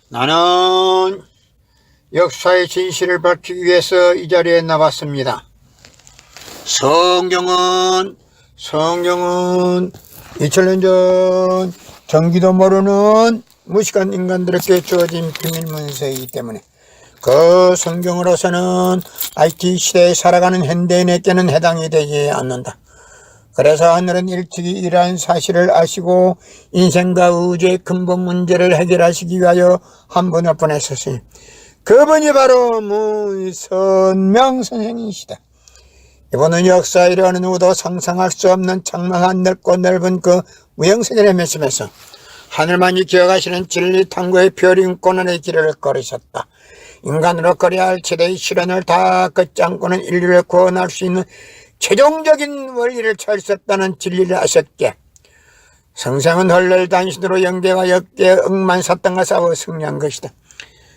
나는 역사의 진실을 밝히기 위해서 이 자리에 나왔습니다. 성경은 2000년 전 전기도 모르는 무식한 인간들에게 주어진 비밀문서이기 때문에 그 성경으로서는 IT 시대에 살아가는 현대인에게는 해당이 되지 않는다. 그래서 하늘은 일찍이 이러한 사실을 아시고 인생과 의지의 근본 문제를 해결하시기 위하여 한 분을 보내셨으니 그분이 바로 문선명 선생이시다. 이분은 역사에 이르는 누구도 상상할 수 없는 장엄한 넓고 넓은 그 무형세계를 맺으면서 하늘만이 기억하시는 진리 탐구의 벼린 고난의 길을 걸으셨다. 인간으로 걸어야 할 최대의 시련을 다 끝장고는 인류를 구원할 수 있는 최종적인 원리를 찾으셨다는 진리를 아셨기에 성생은 헐늘 단신으로 영계와 역계 억만사탕과 싸워 승리한 것이다.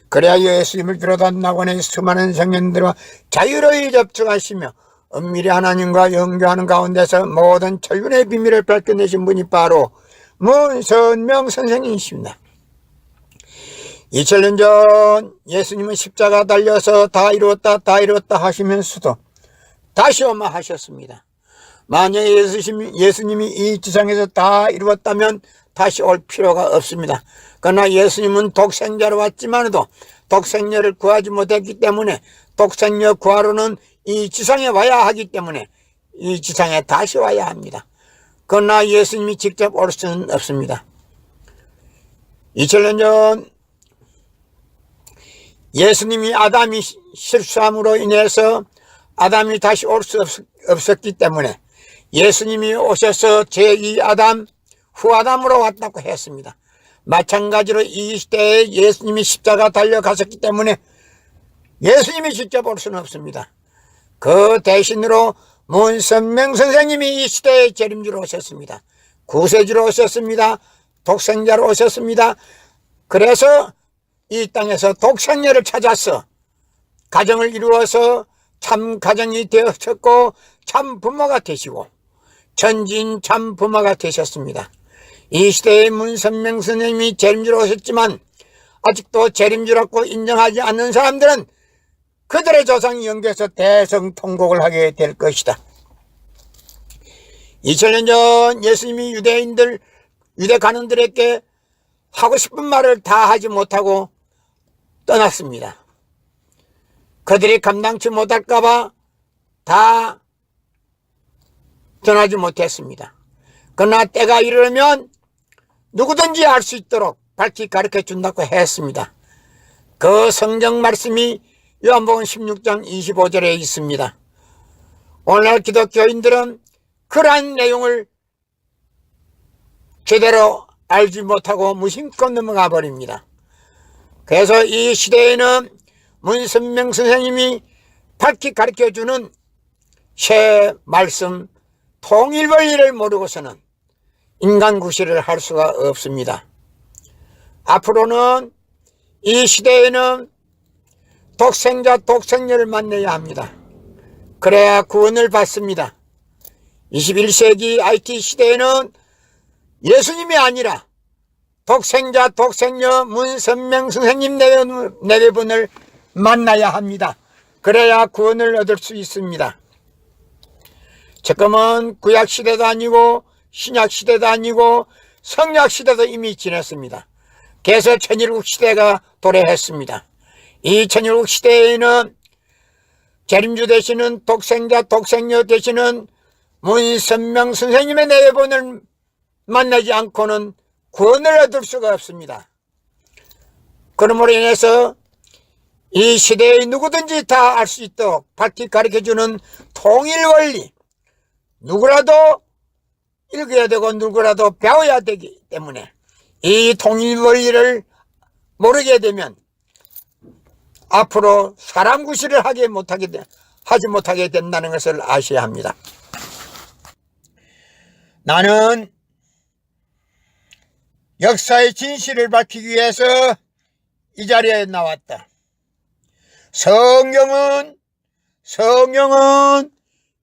그래야 예수님을 비롯한 낙원의 수많은 성현들과 자유로이 접촉하시며 은밀히 하나님과 연교하는 가운데서 모든 천륜의 비밀을 밝혀내신 분이 바로 문선명 선생님이십니다. 2000년 전 예수님은 십자가 달려서 다 이루었다 하시면서도 다시 오마 하셨습니다. 만약에 예수님이 이 지상에서 다 이루었다면 다시 올 필요가 없습니다. 그러나 예수님은 독생자로 왔지만도 독생녀를 구하지 못했기 때문에 독생녀 구하러는 이 지상에 와야 하기 때문에 이 지상에 다시 와야 합니다. 그러나 예수님이 직접 올 수는 없습니다. 2000년 전 예수님이 아담이 실수함으로 인해서 아담이 다시 올 수 없었기 때문에 예수님이 오셔서 제2아담 후아담으로 왔다고 했습니다. 마찬가지로 이 시대에 예수님이 십자가 달려가셨기 때문에 예수님이 직접 올 수는 없습니다. 그 대신으로 문선명 선생님이 이 시대에 재림주로 오셨습니다. 구세주로 오셨습니다. 독생자로 오셨습니다. 그래서 이 땅에서 독생녀를 찾아서 가정을 이루어서 참 가정이 되었고 참 부모가 되시고 전진 참 부모가 되셨습니다. 이 시대의 문선명 선생님이 재림주로 오셨지만 아직도 재림주라고 인정하지 않는 사람들은 그들의 조상이 연계해서 대성통곡을 하게 될 것이다. 2000년 전 예수님이 유대 간원들에게 하고 싶은 말을 다 하지 못하고 떠났습니다. 그들이 감당치 못할까봐 다 전하지 못했습니다. 그러나 때가 이르면 누구든지 알 수 있도록 밝히 가르쳐 준다고 했습니다. 그 성경 말씀이 요한복음 16장 25절에 있습니다. 오늘날 기독교인들은 그러한 내용을 제대로 알지 못하고 무심코 넘어가 버립니다. 그래서 이 시대에는 문선명 선생님이 밝히 가르쳐주는 새 말씀 통일원리를 모르고서는 인간 구실을 할 수가 없습니다. 앞으로는 이 시대에는 독생자 독생녀를 만나야 합니다. 그래야 구원을 받습니다. 21세기 IT 시대에는 예수님이 아니라 독생자 독생녀 문선명 선생님 내외분을 만나야 합니다. 그래야 구원을 얻을 수 있습니다. 지금은 구약시대도 아니고 신약시대도 아니고 성약시대도 이미 지났습니다. 그래서 천일국시대가 도래했습니다. 이 천일국시대에는 재림주 되시는 독생자 독생녀 되시는 문선명 선생님의 내분을 만나지 않고는 구원을 얻을 수가 없습니다. 그러므로 인해서 이 시대의 누구든지 다 알 수 있도록 밝히 가르쳐주는 통일원리, 누구라도 읽어야 되고 누구라도 배워야 되기 때문에 이 통일원리를 모르게 되면 앞으로 사람 구실을 하지 못하게 된다는 것을 아셔야 합니다. 나는 역사의 진실을 밝히기 위해서 이 자리에 나왔다. 성경은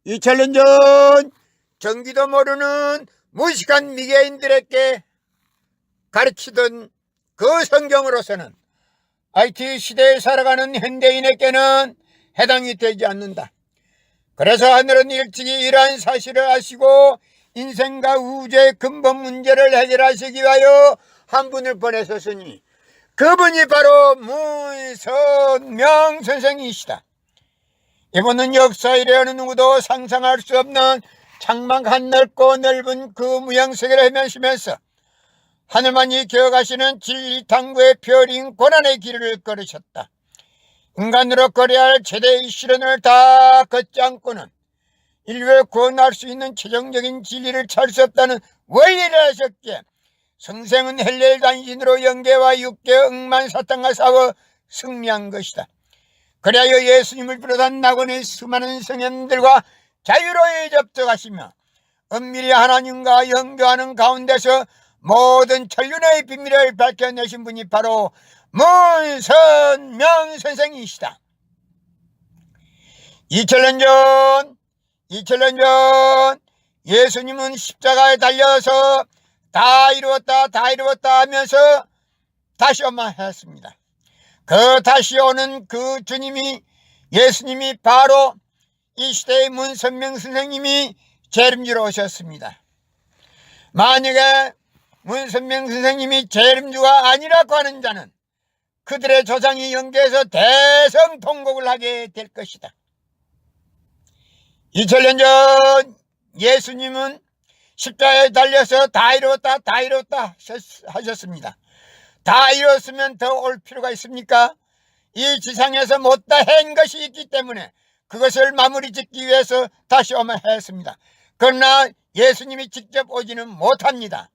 2000년 전 전기도 모르는 무식한 미개인들에게 가르치던 그 성경으로서는 IT 시대에 살아가는 현대인에게는 해당이 되지 않는다. 그래서 하늘은 일찍이 이러한 사실을 아시고 인생과 우주의 근본 문제를 해결하시기 위하여 한 분을 보내셨으니 그분이 바로 문선명 선생이시다. 이분은 역사 이래 어느 누구도 상상할 수 없는 장막한 넓고 넓은 그 무형세계를 헤매시면서 하늘만이 기억하시는 진리탐구의 별인 고난의 길을 걸으셨다. 인간으로 걸어야 할 최대의 시련을 다 걷지 않고는 인류를 구원할 수 있는 최종적인 진리를 찾을 수 없다는 원리를 하셨기에 성생은 헬렐 단신으로 영계와 육계 억만 사탄과 싸워 승리한 것이다. 그리하여 예수님을 비롯한 낙원의 수많은 성현들과 자유로이 접촉하시며 은밀히 하나님과 연교하는 가운데서 모든 천륜의 비밀을 밝혀내신 분이 바로 문선명 선생이시다. 2000년 전 예수님은 십자가에 달려서 다 이루었다 하면서 다시 오마했습니다. 그 다시 오는 그 주님이 예수님이 바로 이 시대의 문선명 선생님이 재림주로 오셨습니다. 만약에 문선명 선생님이 재림주가 아니라고 하는 자는 그들의 조상이 영계에서 대성통곡을 하게 될 것이다. 2000년 전 예수님은 십자가에 달려서 다 이루었다 하셨습니다. 다 이뤘으면 더 올 필요가 있습니까? 이 지상에서 못다 한 것이 있기 때문에 그것을 마무리 짓기 위해서 다시 오마 했습니다. 그러나 예수님이 직접 오지는 못합니다.